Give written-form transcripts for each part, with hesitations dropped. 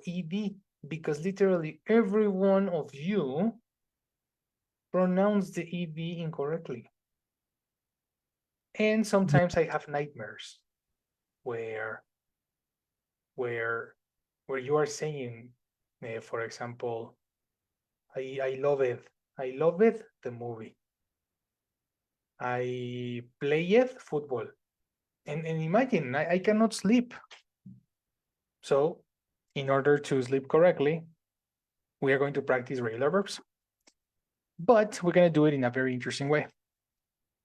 ED because literally every one of you pronounced the ED incorrectly. And sometimes I have nightmares where you are saying, for example, I love it. I love it, the movie. I play it, football. And imagine, I cannot sleep. So in order to sleep correctly, we are going to practice regular verbs. But we're going to do it in a very interesting way.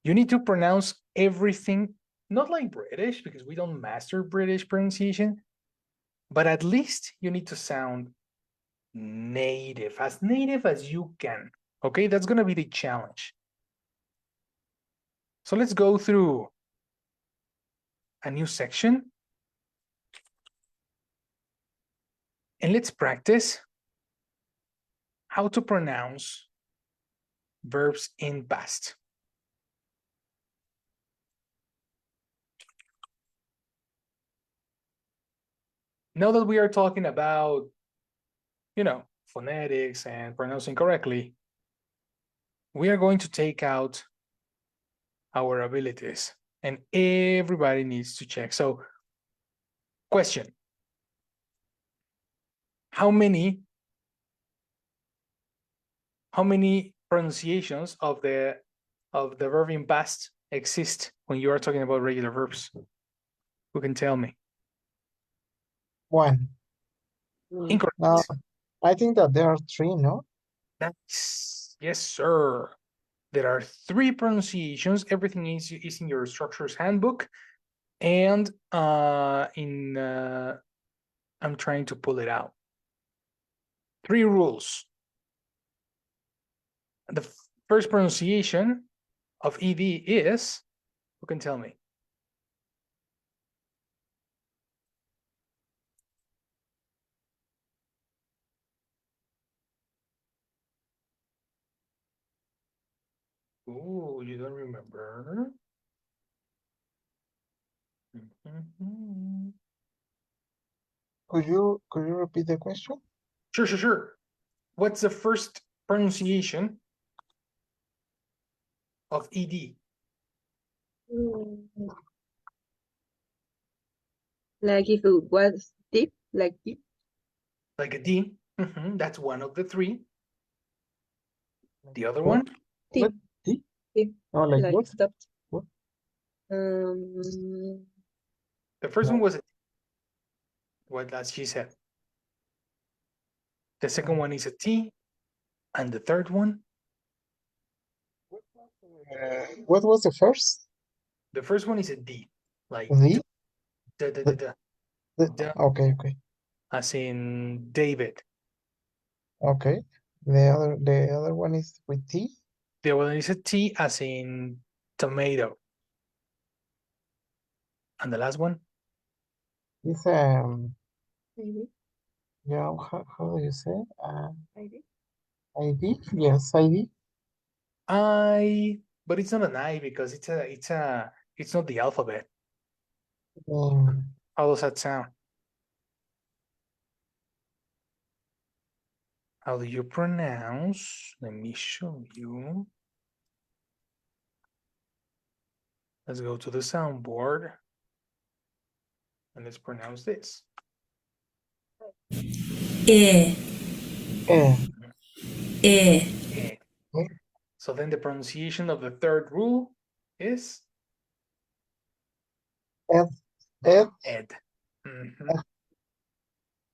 You need to pronounce everything, not like British, because we don't master British pronunciation, but at least you need to sound native as you can. Okay, that's going to be the challenge. So let's go through a new section. And let's practice how to pronounce verbs in past. Now that we are talking about, phonetics and pronouncing correctly, we are going to take out our abilities and everybody needs to check. So, question. How many pronunciations of the verb in past exist when you are talking about regular verbs? Who can tell me? One. Incorrect. I think that there are three, no? That's, yes, sir. There are 3 pronunciations. Everything is in your structures handbook. And I'm trying to pull it out. 3 rules. The first pronunciation of ED is, who can tell me? Ooh, you don't remember? Could you repeat the question? Sure. What's the first pronunciation of ED? Like if it was deep, like deep. Like a D. That's one of the 3. The other What? one? Deep. Deep? Deep. Oh, like what? Stopped. What? The first one was what as she said. The second one is a T. And the third one? What was the first? The first one is a D. Like The? Okay. As in David. Okay. The other one is with T? The other one is a T as in tomato. And the last one? It's yeah, how do you say? ID? ID? Yes, ID. But it's not an I because it's not the alphabet. How does that sound? How do you pronounce? Let me show you. Let's go to the soundboard. And let's pronounce this. E. So then the pronunciation of the third rule is? Ed.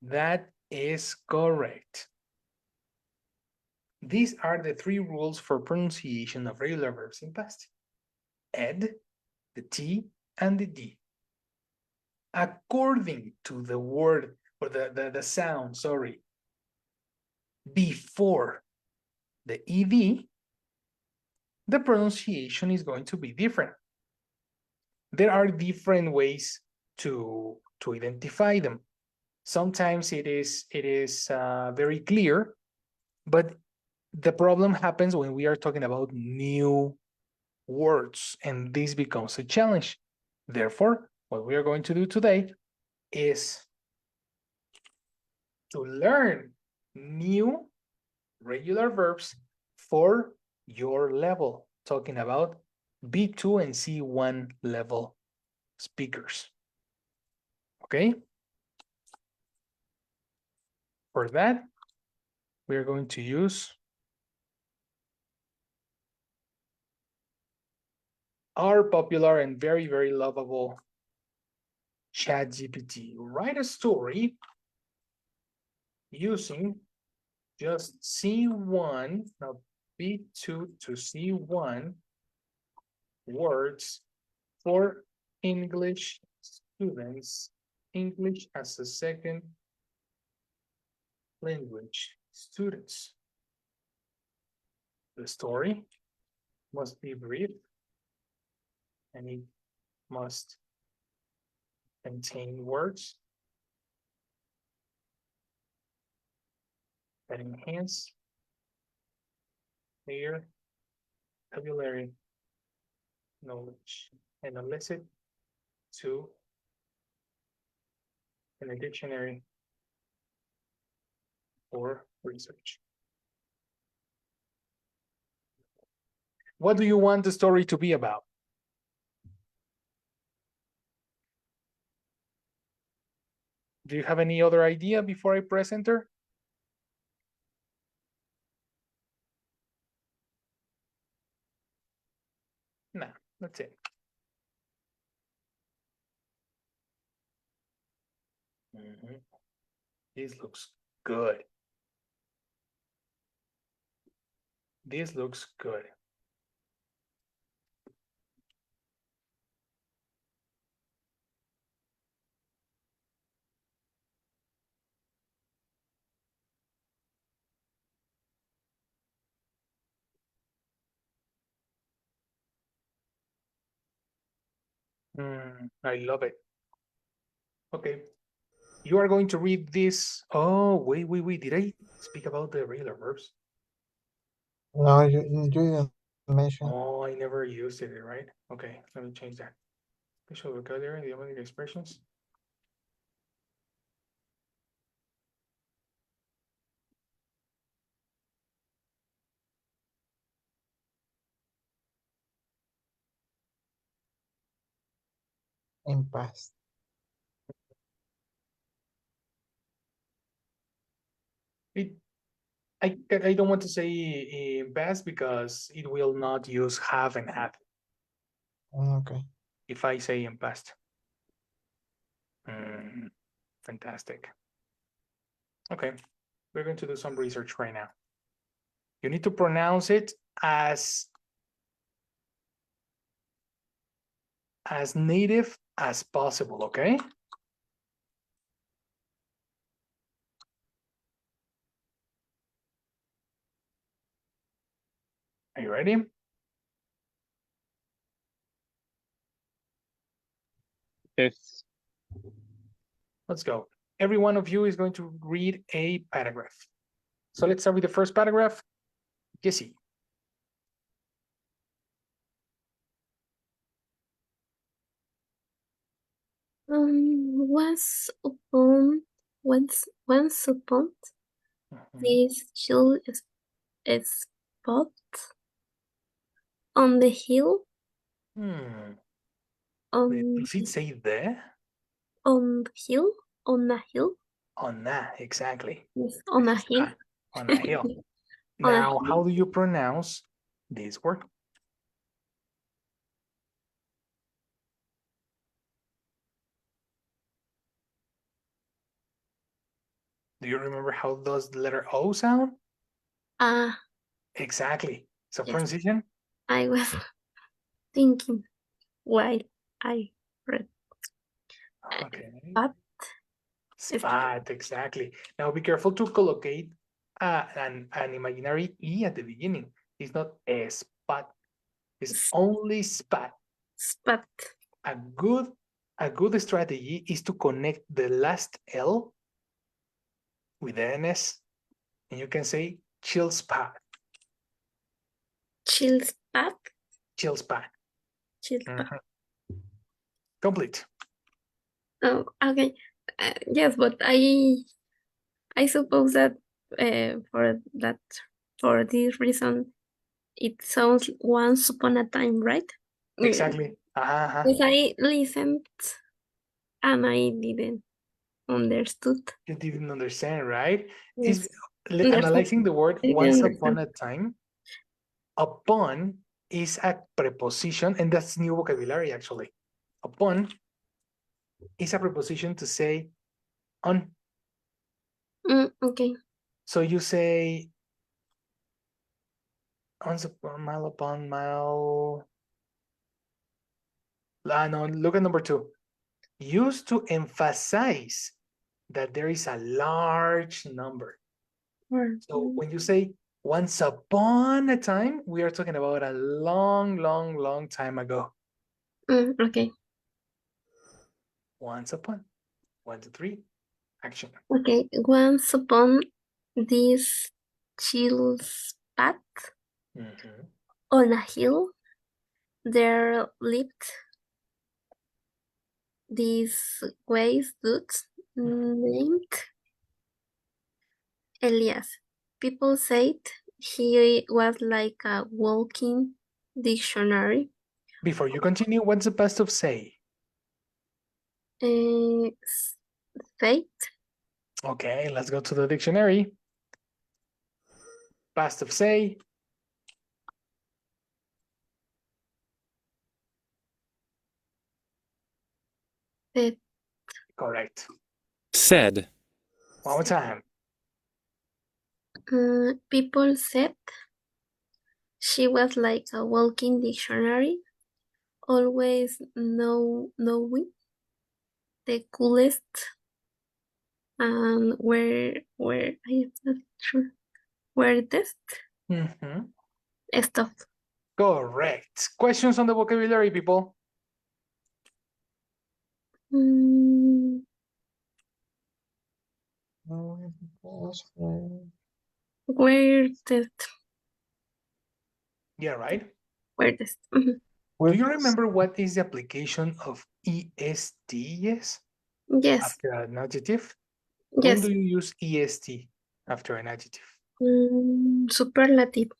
That is correct. These are the 3 rules for pronunciation of regular verbs in past. Ed, the T, and the D. According to the word, or the sound, sorry, before the ED, the pronunciation is going to be different. There are different ways to identify them. Sometimes it is very clear, but the problem happens when we are talking about new words, and this becomes a challenge. Therefore, what we are going to do today is to learn new regular verbs for your level. Talking about B2 and C1 level speakers. Okay? For that, we're going to use our popular and very, very lovable ChatGPT. Write a story using just C1, now B2 to C1 words for English students, English as a second language students. The story must be brief and it must contain words that enhance their vocabulary knowledge and elicit to in a dictionary or research. What do you want the story to be about? Do you have any other idea before I press enter? No, that's it. This looks good. This looks good. I love it. Okay. You are going to read this. Oh, wait. Did I speak about the regular verbs? No, you didn't mention. Oh, I never used it, right? Okay, let me change that. Special vocabulary, idiomatic expressions. In past. I don't want to say past because it will not use have and had Okay. if I say in past. Fantastic. Okay, we're going to do some research right now. You need to pronounce it as native as possible, okay? Are you ready? Yes. Let's go. Every one of you is going to read a paragraph. So let's start with the first paragraph. Jessie. Once upon this chill spot on the hill Does it say there? on a hill On that, exactly. yes, on a hill On a hill. On a Now, hill. how do you pronounce this word? Do you remember how does the letter O sound? Exactly. So Yes. pronunciation? I was thinking while I read Okay. Spot. Spot, exactly. Now be careful to collocate an imaginary E at the beginning. It's not a spot. It's only spot. spot. A good strategy is to connect the last L with the NS, and you can say chill spot. Chill spot. Chill spot. Chill spot. Complete. Oh, okay. Yes, but I I suppose that for this reason, it sounds once upon a time, right? Exactly. Uh-huh. Because I listened and I didn't understood. You didn't understand, right? Yes. Is Understand. analyzing the word I didn't once understand. upon a time. Upon is a preposition, and that's new vocabulary actually. Upon is a preposition to say on. Okay. So you say once upon, mile upon mile. No, look at number 2. Used to emphasize that there is a large number. So when you say once upon a time, we are talking about a long, long, long time ago. Okay. Once upon. 1, 2, 3. Action. Okay. Once upon this chill's path Mhm. on a hill, there lived this wise dude named Elias. People said he was like a walking dictionary. Before you continue, what's the past of say? Faith, Okay, let's go to the dictionary. Past of say. that Correct. Said. One more time. people said she was like a walking dictionary, always knowing the coolest and where I am not sure weirdest Mhm. stuff. Correct. Questions on the vocabulary, people? Mm, weirdest, Yeah, right. weirdest. Mhm. Do you remember what is the application of est? Yes. Yes, After an adjective. When yes. do you use est after an adjective? Superlative.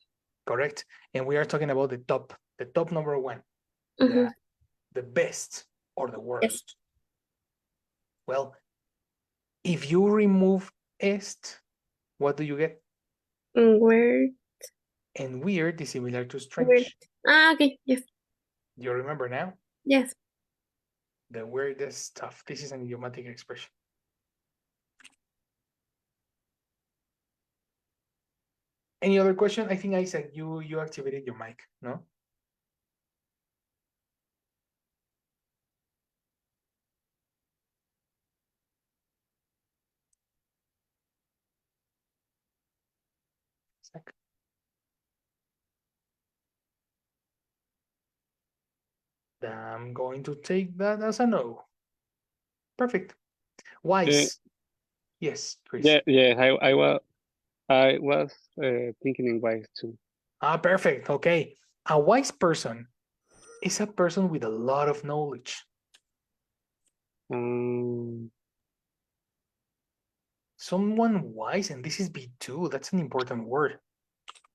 Correct. And we are talking about the top number 1, Mhm. the best or the Yes. worst. Well, if you remove est, what do you get? Weird. And weird is similar to Weird. strange. Okay. Yes. You remember now? Yes. The weirdest stuff. This is an idiomatic expression. Any other question? I think Isaac, you activated your mic, no? Isaac? I'm going to take that as a no. Perfect. Wise. Yes, Chris. Yeah. I was thinking in wise too. Perfect. Okay. A wise person is a person with a lot of knowledge. Someone wise, and this is B2, that's an important word.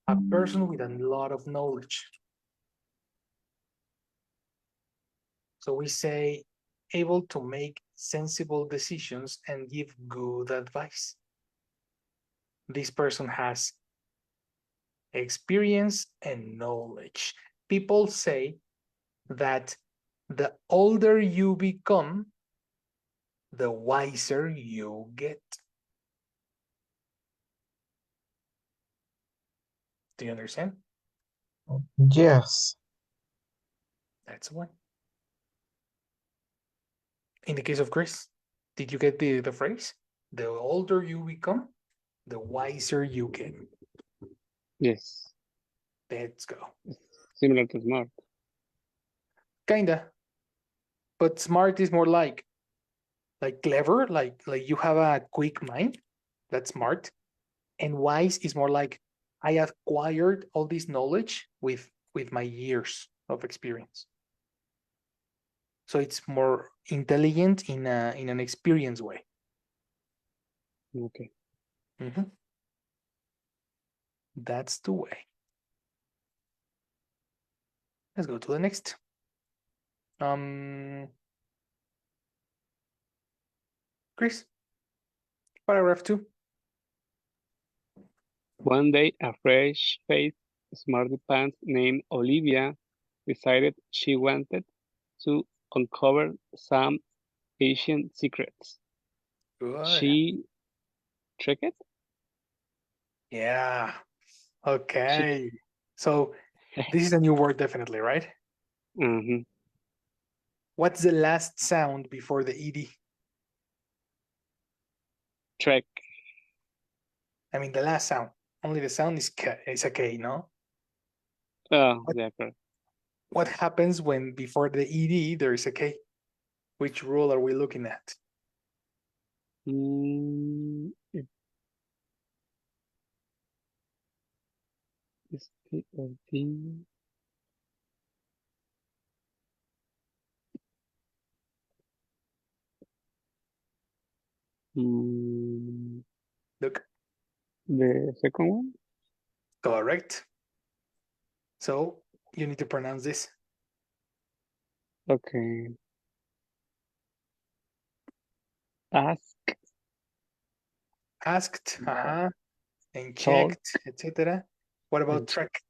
A person with a lot of knowledge. So we say able to make sensible decisions and give good advice. This person has experience and knowledge. People say that the older you become, the wiser you get. Do you understand? Yes. That's one. In the case of Chris, did you get the phrase? The older you become, the wiser you get. Yes. Let's go. Similar to smart. Kinda. But smart is more like clever, like you have a quick mind. That's smart. And wise is more like I acquired all this knowledge with my years of experience. So it's more intelligent in an experience way. Okay. Mhm. That's the way. Let's go to the next. Chris, paragraph 2. One day, a fresh-faced smarty pants named Olivia decided she wanted to uncover some ancient secrets. Good. She tricked. Yeah. Okay. So this is a new word, definitely, right? Mhm. What's the last sound before the ed? Trek. I mean, the last sound. Only the sound is a K, no? Oh, What? yeah, correct. What happens when before the ed there is a K? Which rule are we looking at? It is the Look, the second one. correct. So you need to pronounce this. Okay. Ask, Asked, and told, checked, etc. What about and trek?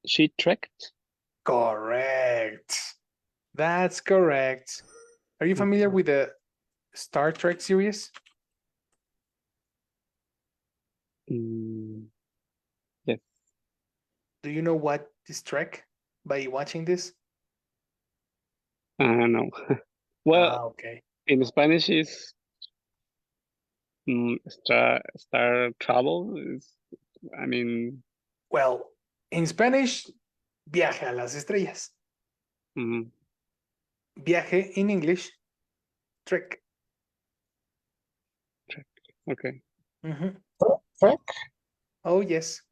she trekked. Correct. That's correct. Are you familiar with the Star Trek series? Yes. Do you know what is trek by watching this? No. Well, Okay. in Spanish is star travel. I mean, Well, in Spanish, viaje a las estrellas. mm, Viaje in English, trek. okay. Mhm. Trek? Oh, yes.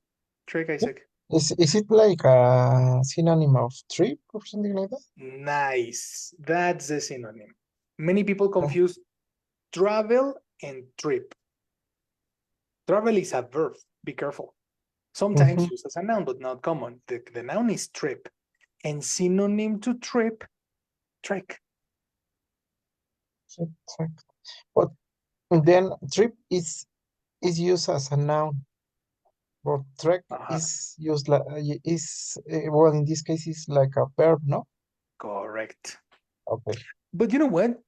Trek, Isaac. Is it like a synonym of trip or something like that? Nice. That's the synonym. Many people Oh. confuse travel and trip. Travel is a verb. Be careful. Sometimes Mhm. used as a noun, but not common. The noun is trip. And synonym to trip, trek. Trek. But then trip is used as a noun, but trek Uh-huh. is used like well, in this case is like a verb, no? Correct. Okay. But you know what?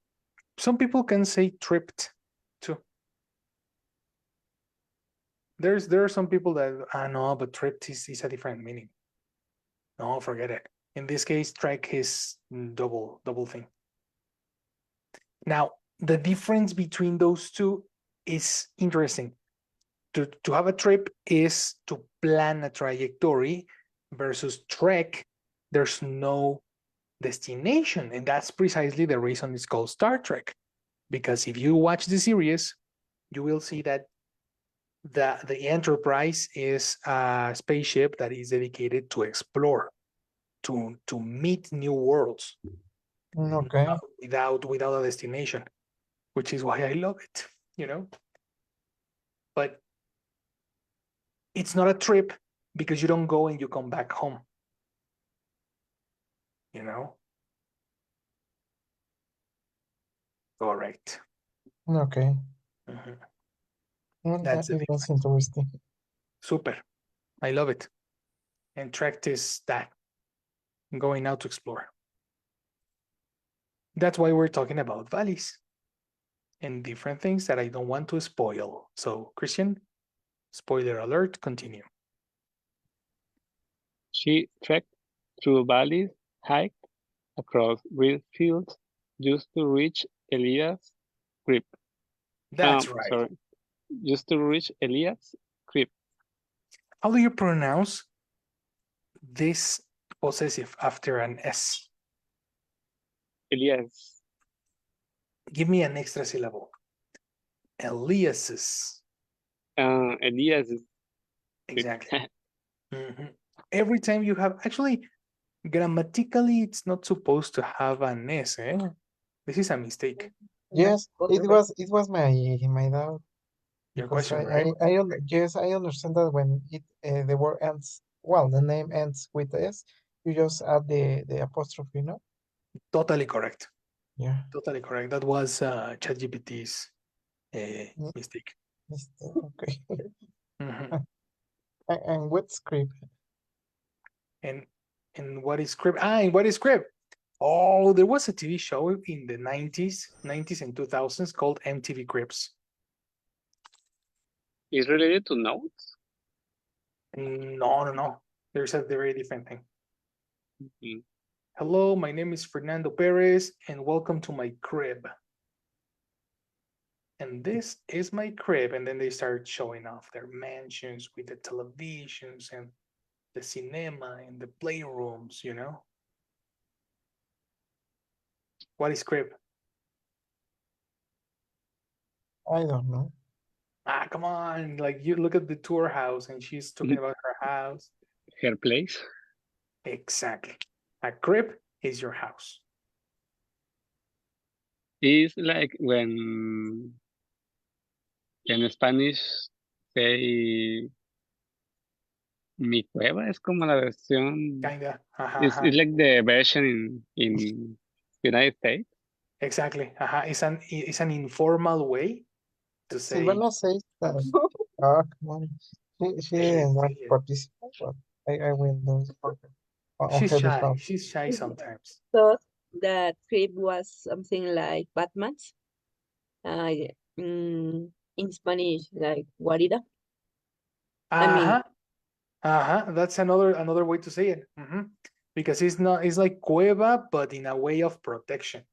Some people can say tripped too. There are some people that no, but tripped is a different meaning. No, forget it. In this case, trek is double thing. Now, the difference between those two is interesting. To have a trip is to plan a trajectory versus trek, there's no destination. And that's precisely the reason it's called Star Trek. Because if you watch the series, you will see that the Enterprise is a spaceship that is dedicated to explore, to meet new worlds Okay. without a destination, which is why I love it, you know. But it's not a trip because you don't go and you come back home, you know. Correct. Okay. Mhm. Well, That's the it was difference. interesting. Super. I love it. And tracked is that going out to explore. That's why we're talking about valleys and different things that I don't want to spoil. So, Christian, spoiler alert, continue. She trekked through valleys, hiked across green fields, just to reach Elias' crib. That's right. Sorry, just to reach Elias' crib. How do you pronounce this possessive after an S? Elias. Give me an extra syllable. Elias's. Elias. Exactly. Mhm. Every time you have, actually, grammatically, it's not supposed to have an S, eh? This is a mistake. Yes, Okay. it was my doubt. Your Because question, right? yes, I understand that when the word ends, well, the name ends with S, you just add the apostrophe, no? Totally correct. Yeah. Totally correct. That was ChatGPT's Mm. mistake. Okay. Mhm. And what script? And what is script? And what is script? Oh, there was a TV show in the 90s and 2000s called MTV Cribs. Is related to notes? No. There's a very different thing. Mhm. Hello, my name is Fernando Perez, and welcome to my crib. And this is my crib. And then they start showing off their mansions with the televisions and the cinema and the playrooms, you know? What is crib? I don't know. Ah, come on. Like you look at the tour house and she's talking about her house. Her place? Exactly. A crib is your house. Is like when en Spanish say mi cueva, es como la versión, Kinda. it's like the version in United States. Exactly. It's an informal way to say Silvana says that. Oh, come on. She say it, didn't want say to it. participate, but I will do it for her. On She's her shy. behalf. She's shy sometimes. Thought that crib was something like Batman's. Yeah, in Spanish, like guarida. I mean, That's another way to say it. Because it's like cueva, but in a way of protection.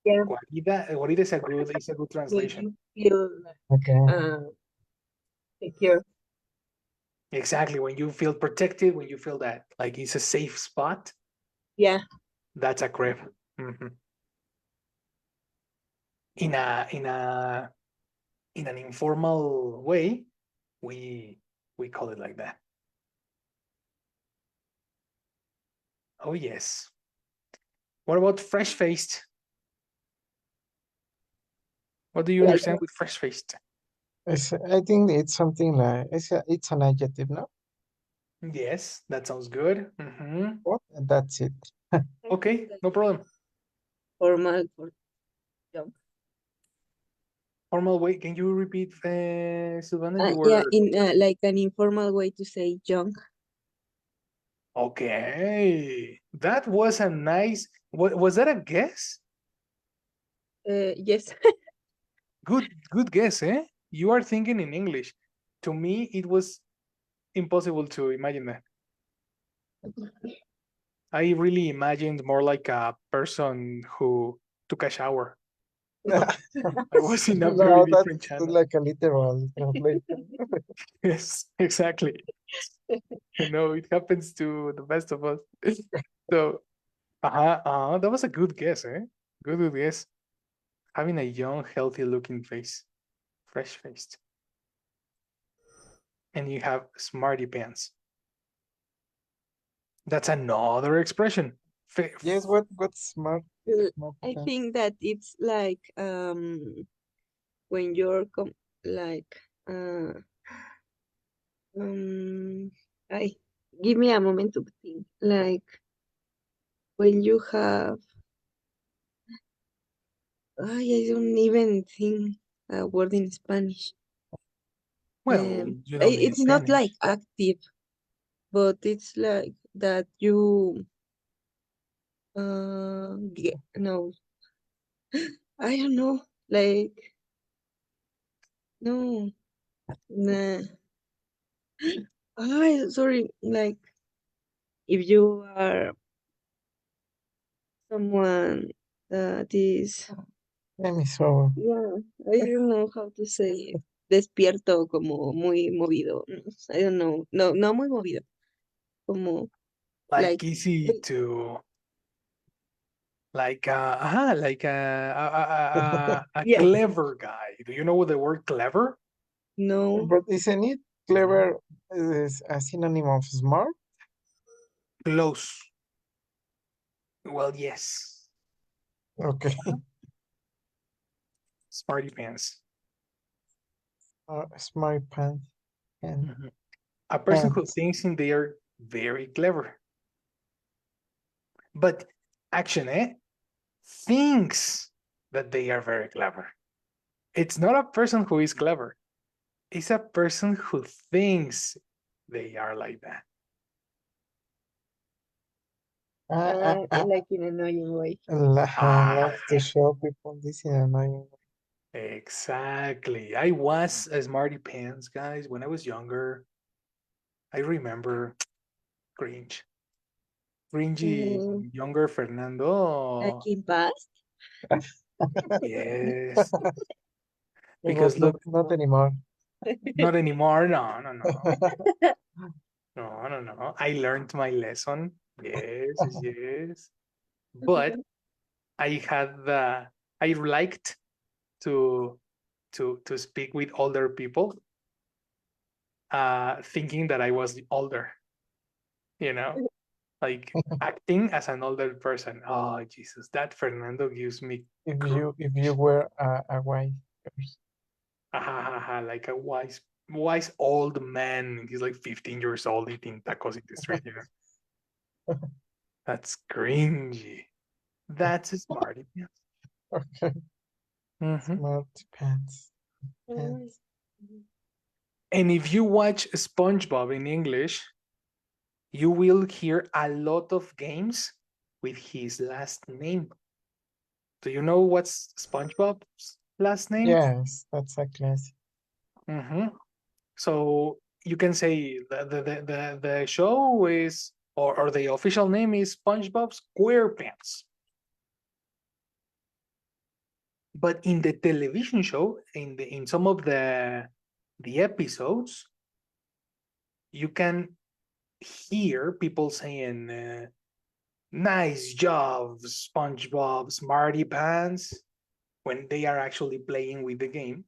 yeah, Guarida is a good when translation. you feel Okay. secure. Exactly. When you feel protected, when you feel that like it's a safe spot, Yeah, that's a crib. In an informal way, we call it like that. Oh yes. What about fresh faced? What do you like understand with fresh faced? I think it's something like it's an adjective, no? Yes, that sounds good. What? That's it. Okay, no problem. formal for job. Formal way. Can you repeat, Silvana? You Yeah, were in like an informal way to say junk. okay. That was a nice. What was that? A guess? Yes. Good guess, eh? You are thinking in English. To me, it was impossible to imagine that. I really imagined more like a person who took a shower. I was in a very No, different that's channel. like a literal translation. Yes, exactly. It happens to the best of us. So, that was a good guess, eh? Good guess. Having a young, healthy-looking face, fresh-faced, and you have smarty pants. That's another expression. Yes, what's smart? Smart I pants? think that it's like when you're like I give me a moment to think. Like when you have I don't even think a word in Spanish. Well, you don't need It's not like Spanish. active, but it's like that you no, I don't know, like no, nah. Sorry, like if you are someone that is, Let me show. yeah, I don't know how to say it. Despierto, como muy movido. I don't know. No, no muy movido. Como Like like easy to, a yeah, clever guy. Do you know what the word clever? no, But isn't it clever is a synonym of smart? Close. Well, yes. Okay. Smarty pants. Smarty pants. And Mhm. A person who Pants. thinks they are very clever. But actually, thinks that they are very clever. It's not a person who is clever. It's a person who thinks they are like that. Like in an annoying way. Likes to show people this in an annoying way. Exactly. I was a smarty pants, guys, when I was younger. I remember cringe. Cringy Mm, younger Fernando. like in past. Yes. But Because look, not anymore. not anymore. No, no, no. No, no, no. I learned my lesson. Yes, yes, yes. But I had I liked to speak with older people, thinking that I was older, you know, like acting as an older person. Oh Jesus, that Fernando gives me If you were a white person. like a wise old man. He's like 15 years old eating tacos in the street, you know. That's cringy. That's smart. Okay. Mhm. Smart pants. Pants. And if you watch SpongeBob in English, you will hear a lot of games with his last name. Do you know what's SpongeBob's last name? Yes, that's a classic. Mm-hmm. So you can say the show is, or the official name is SpongeBob SquarePants. But in the television show, in some of the episodes, you can hear people saying, nice job, SpongeBob, Smarty Pants, when they are actually playing with the game,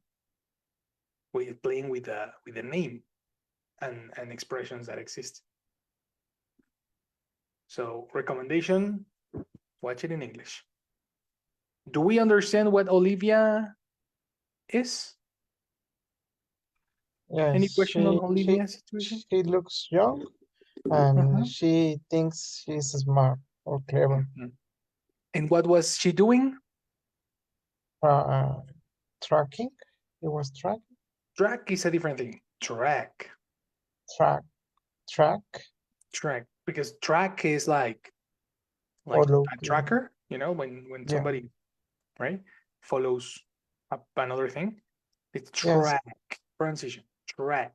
playing with the name and expressions that exist. So recommendation, watch it in English. Do we understand what Olivia is? Yes, Any question on Olivia's situation? she looks young and Uh-huh. she thinks she's smart or clever. Mhm. And what was she doing? Tracking. It was tracking. Track is a different thing. Track. Track. Because track is like Follow. a tracker, you know, when Yeah. somebody, right, follows up another thing. It's Yes. track. Pronunciation. Track.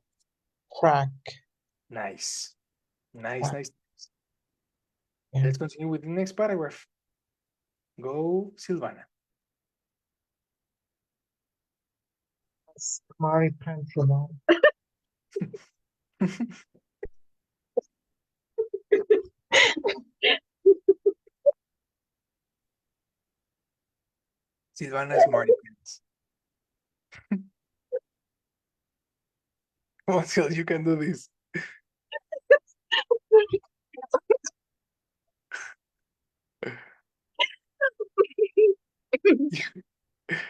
Track. Nice. Track. Nice. Yeah. Let's continue with the next paragraph. Go, Silvana. Smarty pants alone. Silvana Smarty Pants. What else you can do this?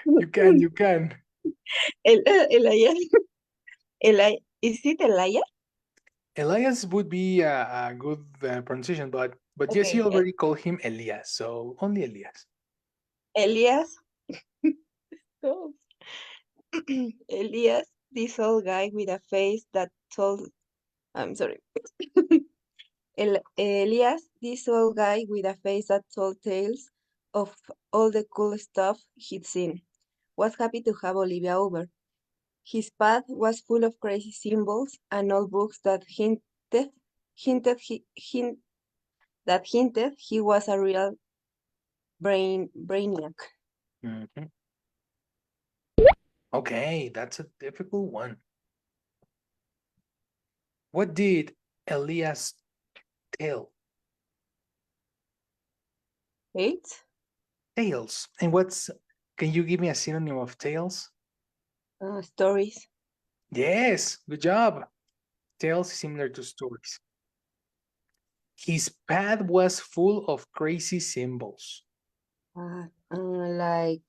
You can. Elias. Is it Elias? Elias would be a good pronunciation, but yes, Okay, you already call him Elias, so only Elias. Elias. Oh. Elias, this old guy with a face that told. I'm sorry. Elias, this old guy with a face that told tales of all the cool stuff he'd seen, was happy to have Olivia over. His path was full of crazy symbols and old books that hinted he was a real brainiac. Mhm. Okay, that's a difficult one. What did Elias tell? Eight? Tales. And can you give me a synonym of tales? Stories. Yes, good job. Tales is similar to stories. His path was full of crazy symbols. Like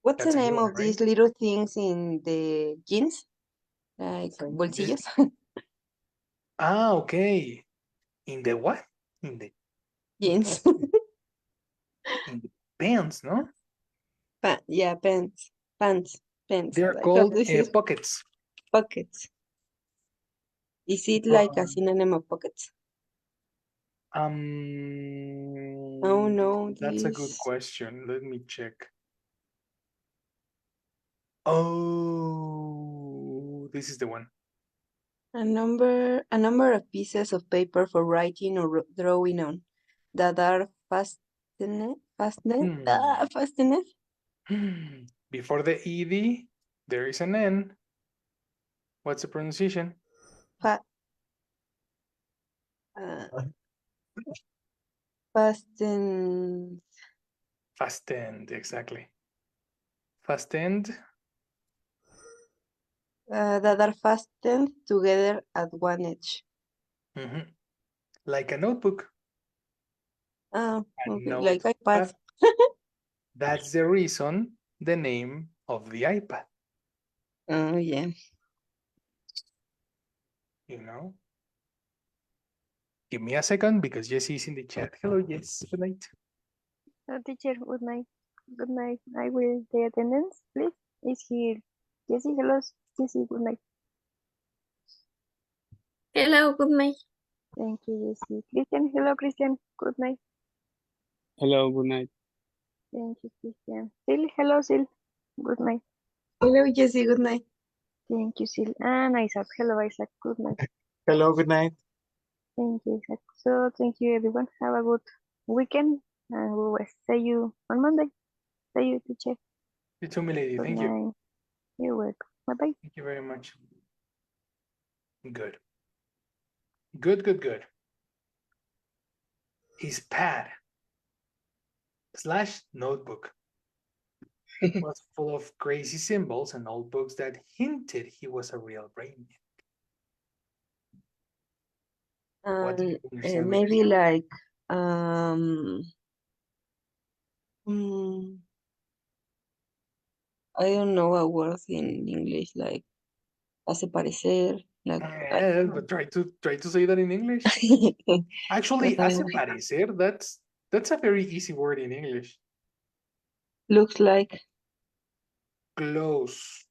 What's That's the a name good one, of these right? little things in the jeans? Like bolsillos? Ah, okay. In the what? In the Jeans. pants, no? Yeah, pants. Pants. They're Like how called do you say? pockets. Pockets. Is it like a synonym of pockets? Oh no, That's a good this question. Let me check. Oh, this is the one. a number of pieces of paper for writing or drawing on that are fastened. Before the ed, there is an n. What's the pronunciation? Fa fastened. Fastened, exactly. Fastened. That are fastened together at one edge. Mhm. Like a notebook. Oh, A okay, like iPad. notepad. That's the reason the name of the iPad, Oh yeah. you know? Give me a second because Jessie is in the chat. Hello, Jess. Good night. Teacher, good night. Good night. I will the attendance, please. Is here. Jessie, hello. Jessie, good night. Hello, good night. Thank you, Jessie. Christian, hello, Christian. Good night. Hello, good night. Thank you, Christian. Sil, hello, Sil. Good night. Hello, Jessie. Good night. Thank you, Sil. And Isaac, hello, Isaac. Good night. Hello, good night. Thank you, Isaac. So, thank you, everyone. Have a good weekend. And we will see you on Monday. See you, teacher. You too, milady. Good Thank you. night. You're welcome. Bye-bye. Thank you very much. Good. Good, good, good. His pad / notebook was full of crazy symbols and old books that hinted he was a real brainiac. What do you understand? Maybe like um mm, I don't know a word in English like hace parecer like But try to say that in English. Actually, hace parecer, that's a very easy word in English. looks like Close.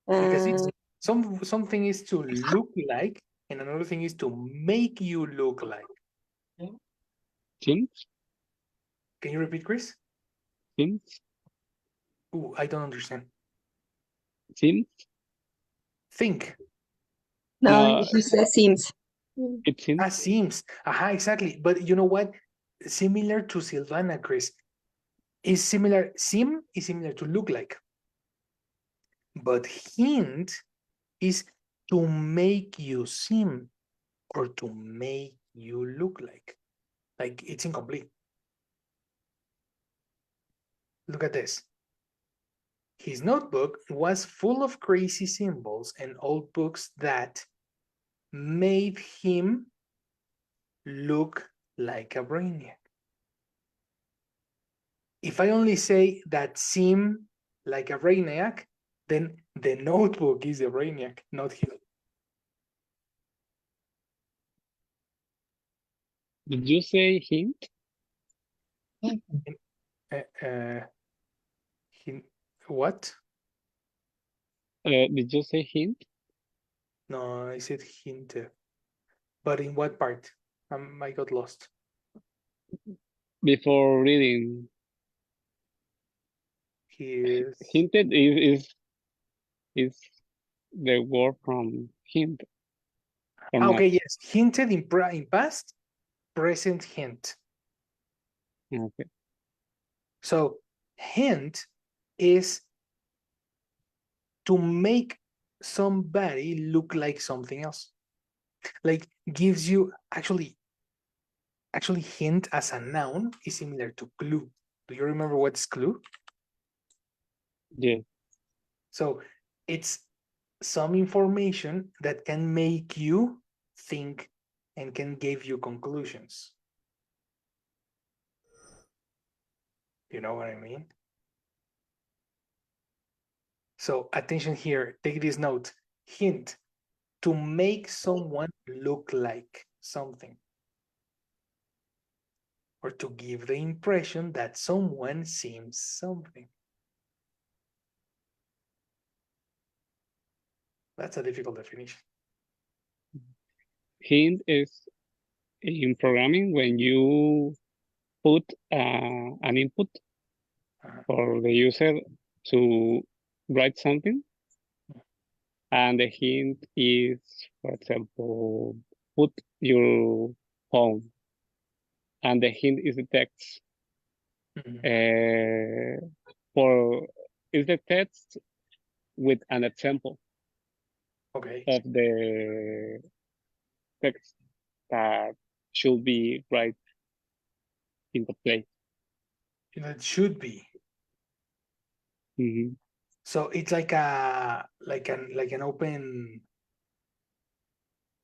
Because it's uh, something is to look like, and another thing is to make you look like. Since? Can you repeat, Chris? Since? Ooh, I don't understand. Since? Think. no, No, he says seems. it seems. Seems. Aha, exactly. But you know what? Similar to Silvana, Chris. Is similar. Seem is similar to look like. But hint is to make you seem or to make you look like. Like it's incomplete. Look at this. His notebook was full of crazy symbols and old books that made him look like a brainiac. If I only say that seem like a brainiac, then the notebook is a brainiac, not him. Did you say hint? Him, what? Did you say hint? No, I said hint. But in what part? I got lost. Before reading. His. Hinted is the word from hint. Or not? Okay, yes. Hinted in past, present hint. Okay. So hint is to make somebody look like something else. Like gives you actually hint as a noun is similar to clue. Do you remember what's clue? Yeah. So it's some information that can make you think and can give you conclusions. You know what I mean? So attention here, take this note. Hint, to make someone look like something. Or to give the impression that someone seems something. That's a difficult definition. Hint is in programming when you put an input for the user to write something, and the hint is, for example, put your phone, and the hint is the text. For is the text with an example Okay. of the text that should be right in the place. It should be. Mhm. So it's like an open,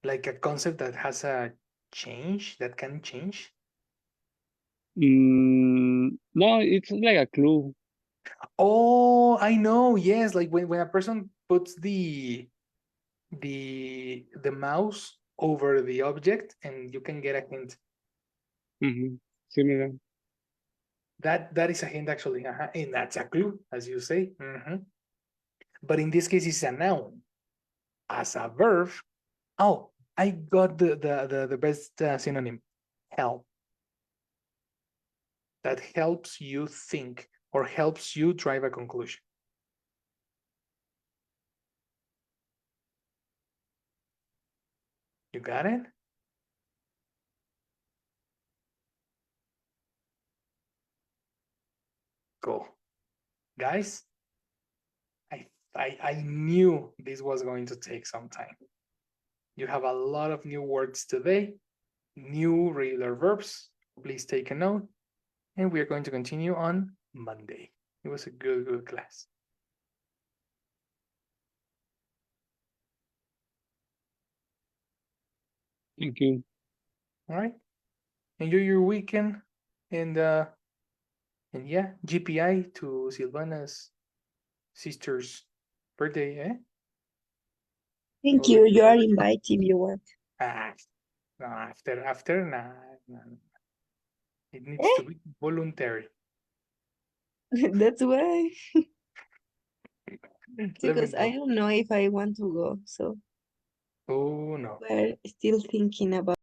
like a concept that has a change, that can change. No, it's like a clue. Oh, I know. Yes, like when a person puts the mouse over the object and you can get a hint. Similar. That is a hint actually, and that's a clue, as you say. But in this case, it's a noun. As a verb, oh, I got the best synonym, help. That helps you think or helps you drive a conclusion. You got it? Cool. Guys, I knew this was going to take some time. You have a lot of new words today, new regular verbs. Please take a note. And we are going to continue on Monday. It was a good class. Thank you. All right. Enjoy your weekend. And yeah, GPI to Silvana's sister's birthday, eh? Thank you. You are invited if you want. No, after, nah. It needs to be voluntary. That's why. Let me Because I know. don't know if I want to go, so Oh, no. we're still thinking about